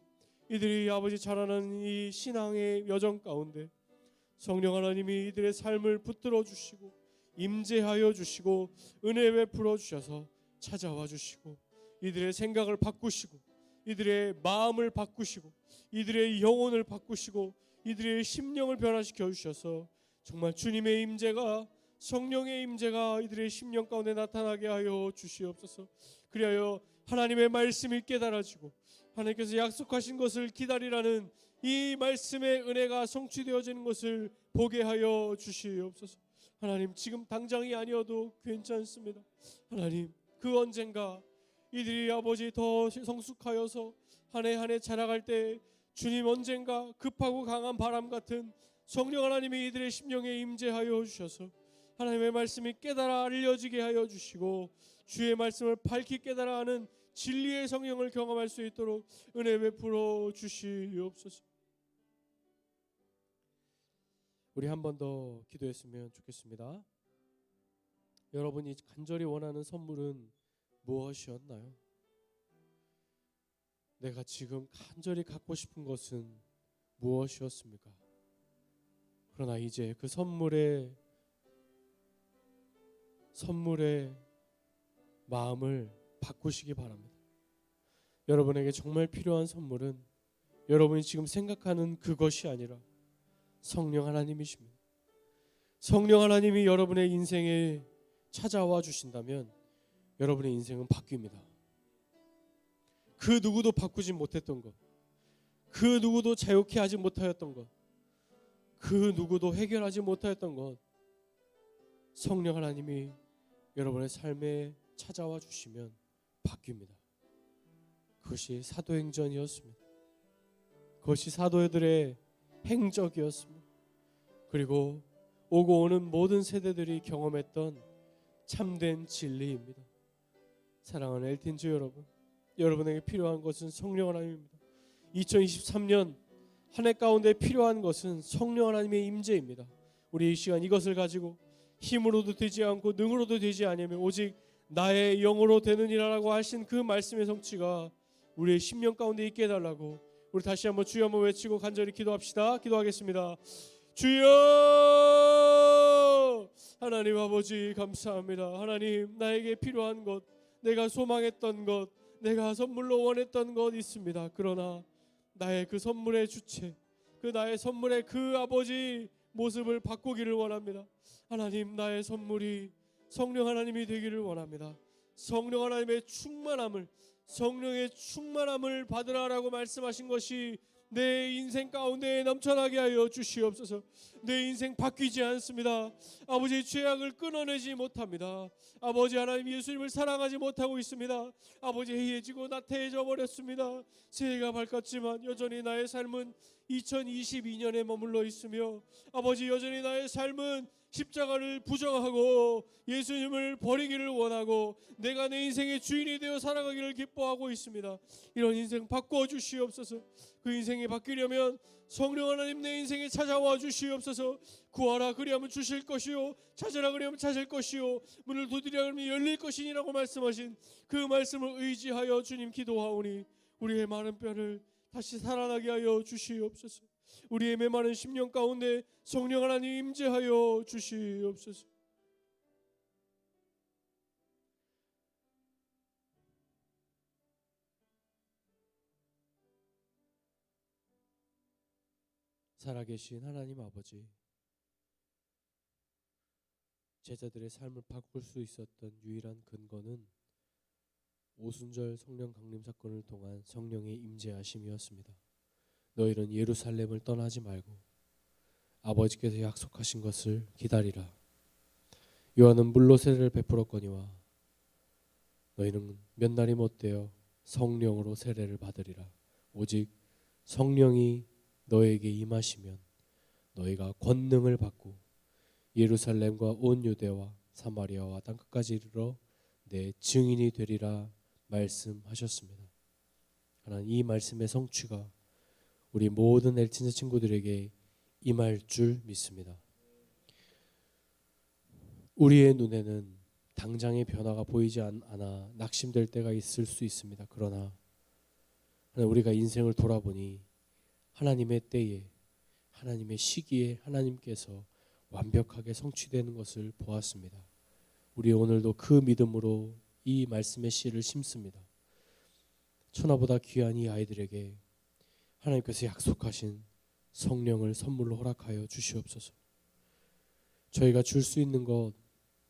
이들이 아버지 자라는 이 신앙의 여정 가운데 성령 하나님이 이들의 삶을 붙들어 주시고 임재하여 주시고 은혜 베풀어 주셔서 찾아와 주시고 이들의 생각을 바꾸시고 이들의 마음을 바꾸시고 이들의 영혼을 바꾸시고 이들의 심령을 변화시켜 주셔서 정말 주님의 임재가, 성령의 임재가 이들의 심령 가운데 나타나게 하여 주시옵소서. 그리하여 하나님의 말씀이 깨달아지고 하나님께서 약속하신 것을 기다리라는 이 말씀의 은혜가 성취되어지는 것을 보게 하여 주시옵소서. 하나님, 지금 당장이 아니어도 괜찮습니다. 하나님, 그 언젠가 이들이 아버지 더 성숙하여서 한 해 한 해 자라갈 때 주님 언젠가 급하고 강한 바람 같은 성령 하나님이 이들의 심령에 임재하여 주셔서 하나님의 말씀이 깨달아 알려지게 하여 주시고 주의 말씀을 밝히 깨달아 하는 진리의 성령을 경험할 수 있도록 은혜 베풀어 주시옵소서. 우리 한 번 더 기도했으면 좋겠습니다. 여러분이 간절히 원하는 선물은 무엇이었나요? 내가 지금 간절히 갖고 싶은 것은 무엇이었습니까? 그러나 이제 그 선물의 마음을 바꾸시기 바랍니다. 여러분에게 정말 필요한 선물은 여러분이 지금 생각하는 그것이 아니라 성령 하나님이십니다. 성령 하나님이 여러분의 인생에 찾아와 주신다면 여러분의 인생은 바뀝니다. 그 누구도 바꾸지 못했던 것, 그 누구도 자유케 하지 못하였던 것, 그 누구도 해결하지 못하였던 것, 성령 하나님이 여러분의 삶에 찾아와 주시면 바뀝니다. 그것이 사도행전이었습니다. 그것이 사도들의 행적이었습니다. 그리고 오고 오는 모든 세대들이 경험했던 참된 진리입니다. 사랑하는 엘틴즈 여러분, 여러분에게 필요한 것은 성령 하나님입니다. 2023년 한 해 가운데 필요한 것은 성령 하나님의 임재입니다. 우리 이 시간 이것을 가지고 힘으로도 되지 않고 능으로도 되지 아니하며 오직 나의 영으로 되느니라라고 하신 그 말씀의 성취가 우리의 심령 가운데 있게 해달라고 우리 다시 한번 주여 한번 외치고 간절히 기도합시다. 기도하겠습니다. 주여! 하나님 아버지 감사합니다. 하나님, 나에게 필요한 것, 내가 소망했던 것, 내가 선물로 원했던 것 있습니다. 그러나 나의 그 선물의 주체, 그 나의 선물의 그 아버지 모습을 바꾸기를 원합니다. 하나님, 나의 선물이 성령 하나님이 되기를 원합니다. 성령 하나님의 충만함을, 성령의 충만함을 받으라라고 말씀하신 것이 내 인생 가운데 넘쳐나게 하여 주시옵소서. 내 인생 바뀌지 않습니다. 아버지, 죄악을 끊어내지 못합니다. 아버지 하나님, 예수님을 사랑하지 못하고 있습니다. 아버지, 해해지고 나태해져 버렸습니다. 새해가 밝았지만 여전히 나의 삶은 2022년에 머물러 있으며, 아버지, 여전히 나의 삶은 십자가를 부정하고 예수님을 버리기를 원하고 내가 내 인생의 주인이 되어 살아가기를 기뻐하고 있습니다. 이런 인생 바꿔 주시옵소서. 그 인생이 바뀌려면 성령 하나님 내 인생에 찾아와 주시옵소서. 구하라 그리하면 주실 것이요, 찾으라 그리하면 찾을 것이요, 문을 두드리라 그러면 열릴 것이니라고 말씀하신 그 말씀을 의지하여 주님 기도하오니 우리의 마른 뼈를 다시 살아나게 하여 주시옵소서. 우리의 메마른 심령 가운데 성령 하나님 임재하여 주시옵소서. 살아계신 하나님 아버지, 제자들의 삶을 바꿀 수 있었던 유일한 근거는 오순절 성령 강림 사건을 통한 성령의 임재하심이었습니다. 너희는 예루살렘을 떠나지 말고 아버지께서 약속하신 것을 기다리라. 요한은 물로 세례를 베풀었거니와 너희는 몇 날이 못되어 성령으로 세례를 받으리라. 오직 성령이 너에게 임하시면 너희가 권능을 받고 예루살렘과 온 유대와 사마리아와 땅끝까지 이르러 내 증인이 되리라 말씀하셨습니다. 하나님, 이 말씀의 성취가 우리 모든 엘친자 친구들에게 임할 줄 믿습니다. 우리의 눈에는 당장의 변화가 보이지 않아 낙심될 때가 있을 수 있습니다. 그러나 우리가 인생을 돌아보니 하나님의 때에, 하나님의 시기에 하나님께서 완벽하게 성취되는 것을 보았습니다. 우리 오늘도 그 믿음으로 이 말씀의 씨를 심습니다. 천하보다 귀한 이 아이들에게 하나님께서 약속하신 성령을 선물로 허락하여 주시옵소서. 저희가 줄 수 있는 것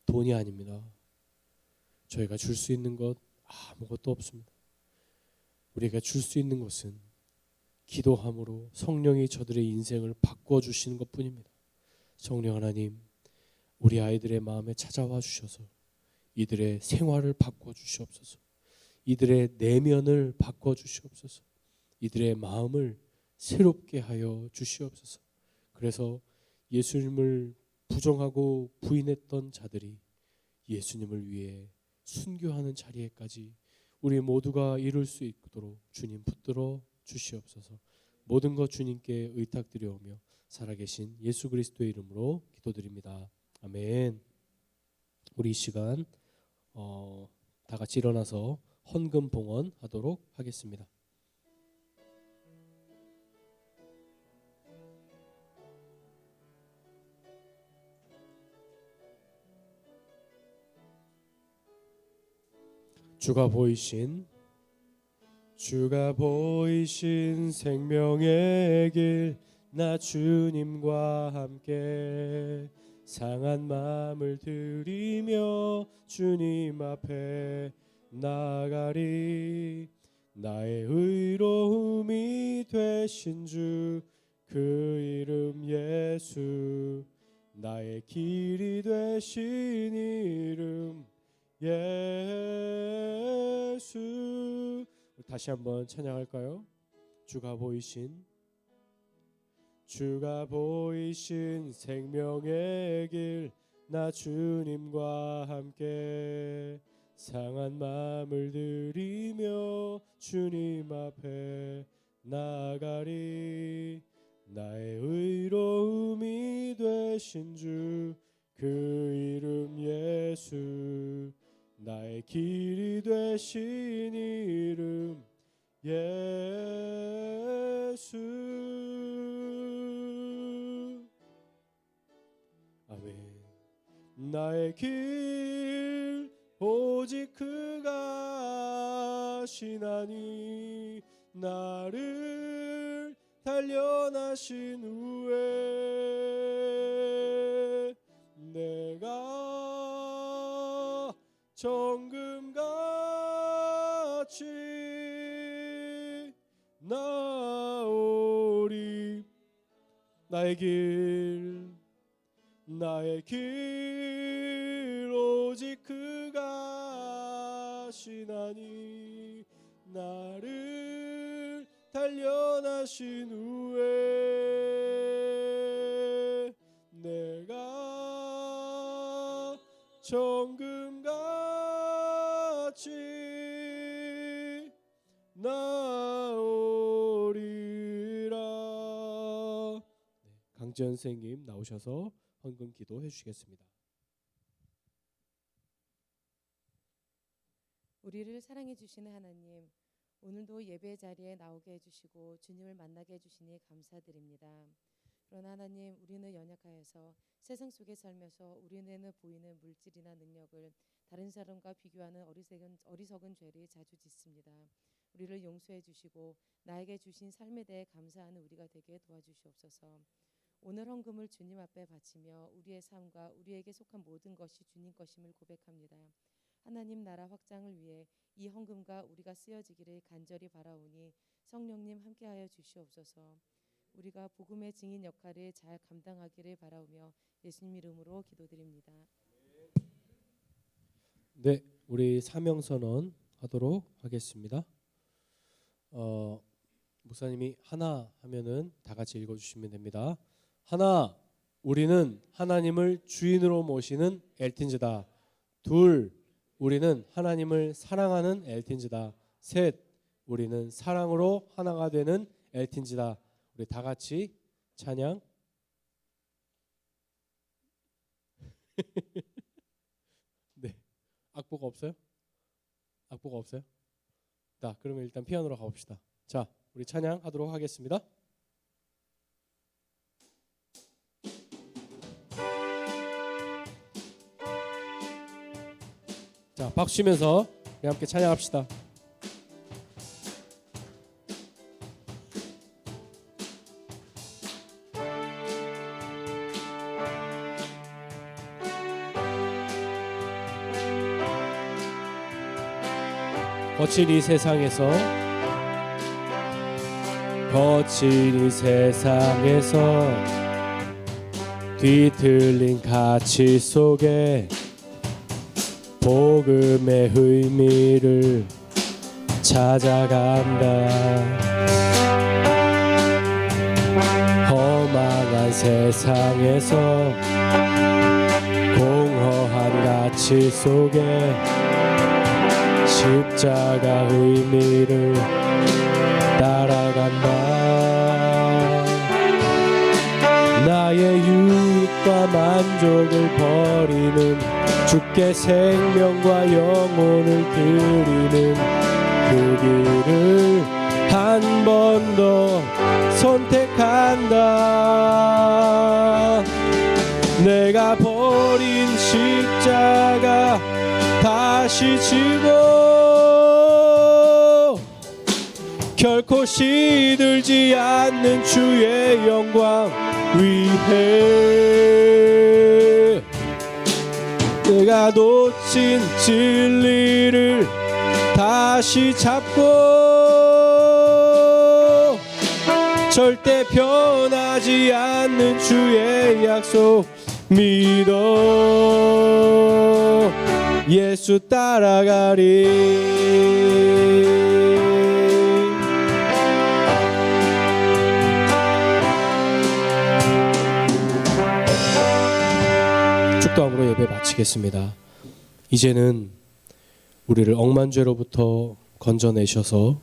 돈이 아닙니다. 저희가 줄 수 있는 것 아무것도 없습니다. 우리가 줄 수 있는 것은 기도함으로 성령이 저들의 인생을 바꿔 주시는 것뿐입니다. 성령 하나님, 우리 아이들의 마음에 찾아와 주셔서 이들의 생활을 바꿔 주시옵소서. 이들의 내면을 바꿔 주시옵소서. 이들의 마음을 새롭게 하여 주시옵소서. 그래서 예수님을 부정하고 부인했던 자들이 예수님을 위해 순교하는 자리에까지 우리 모두가 이룰 수 있도록 주님 붙들어 주시옵소서. 모든 것 주님께 의탁드려오며 살아계신 예수 그리스도의 이름으로 기도드립니다. 아멘. 우리 이 시간 다 같이 일어나서 헌금 봉헌하도록 하겠습니다. 주가 보이신 생명의 길, 나 주님과 함께 상한 마음을 들이며 주님 앞에 나가리. 나의 의로움이 되신 주, 그 이름 예수, 나의 길이 되신 이름 예수. 다시 한번 찬양할까요? 주가 보이신 생명의 길, 나 주님과 함께 상한 마음을 들이며 주님 앞에 나가리. 나의 의로움이 되신 주, 그 이름 예수, 나의 길이 되신 이름 예수. 아멘. 나의 길 오직 그가 아시나니, 나를 단련하신 후에 내가 정금같이 나오리. 나의 길 오직 그가 아시나니 나를 단련하신 후에 내가 정금같이 나오리라. 강지연 선생님 나오셔서 헌금 기도해 주시겠습니다. 우리를 사랑해 주시는 하나님, 오늘도 예배 자리에 나오게 해주시고 주님을 만나게 해주시니 감사드립니다. 그러나 하나님, 우리는 연약하여서 세상 속에 살면서 우리 눈에는 보이는 물질이나 능력을 다른 사람과 비교하는 어리석은 죄를 자주 짓습니다. 우리를 용서해 주시고 나에게 주신 삶에 대해 감사하는 우리가 되게 도와주시옵소서. 오늘 헌금을 주님 앞에 바치며 우리의 삶과 우리에게 속한 모든 것이 주님 것임을 고백합니다. 하나님 나라 확장을 위해 이 헌금과 우리가 쓰여지기를 간절히 바라오니 성령님 함께하여 주시옵소서. 우리가 복음의 증인 역할을 잘 감당하기를 바라오며 예수님 이름으로 기도드립니다. 네, 우리 사명 선언 하도록 하겠습니다. 목사님이 하나 하면은 다 같이 읽어주시면 됩니다. 하나, 우리는 하나님을 주인으로 모시는 엘틴즈다. 둘, 우리는 하나님을 사랑하는 엘틴즈다. 셋, 우리는 사랑으로 하나가 되는 엘틴즈다. 우리 다 같이 찬양. 네, 악보가 없어요? 악보가 없어요? 자, 그러면 일단 피아노로 가봅시다. 자, 우리 찬양하도록 하겠습니다. 자, 박수 치면서 우리 함께 찬양합시다. 거친 이 세상에서 뒤틀린 가치 속에 복음의 의미를 찾아간다. 험악한 세상에서 공허한 가치 속에 십자가 의미를 따라간다. 나의 유익과 만족을 버리는 주께 생명과 영혼을 드리는 그 길을 한 번 더 선택한다. 내가 버린 십자가 다시 지고 결코 시들지 않는 주의 영광 위해 내가 놓친 진리를 다시 잡고 절대 변하지 않는 주의 약속 믿어 예수 따라가리. 축도함으로 예배 마치겠습니다. 이제는 우리를 억만죄로부터 건져내셔서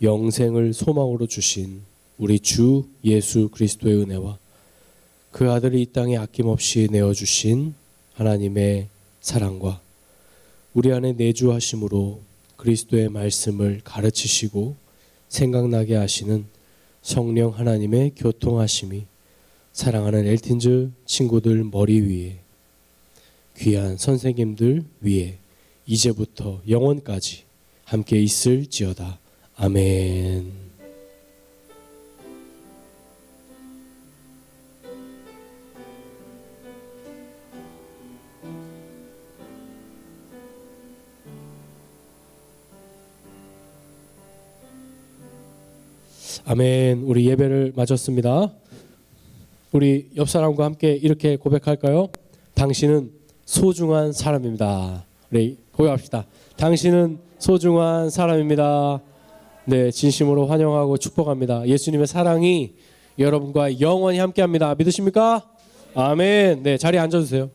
영생을 소망으로 주신 우리 주 예수 그리스도의 은혜와 그 아들이 이 땅에 아낌없이 내어주신 하나님의 사랑과 우리 안에 내주하심으로 그리스도의 말씀을 가르치시고 생각나게 하시는 성령 하나님의 교통하심이 사랑하는 엘틴즈 친구들 머리 위에 귀한 선생님들 위에 이제부터 영원까지 함께 있을지어다. 아멘. 아멘. 우리 예배를 마쳤습니다. 우리 옆 사람과 함께 이렇게 고백할까요? 당신은 소중한 사람입니다. 네, 고백합시다. 당신은 소중한 사람입니다. 네, 진심으로 환영하고 축복합니다. 예수님의 사랑이 여러분과 영원히 함께합니다. 믿으십니까? 아멘. 네, 자리에 앉아주세요.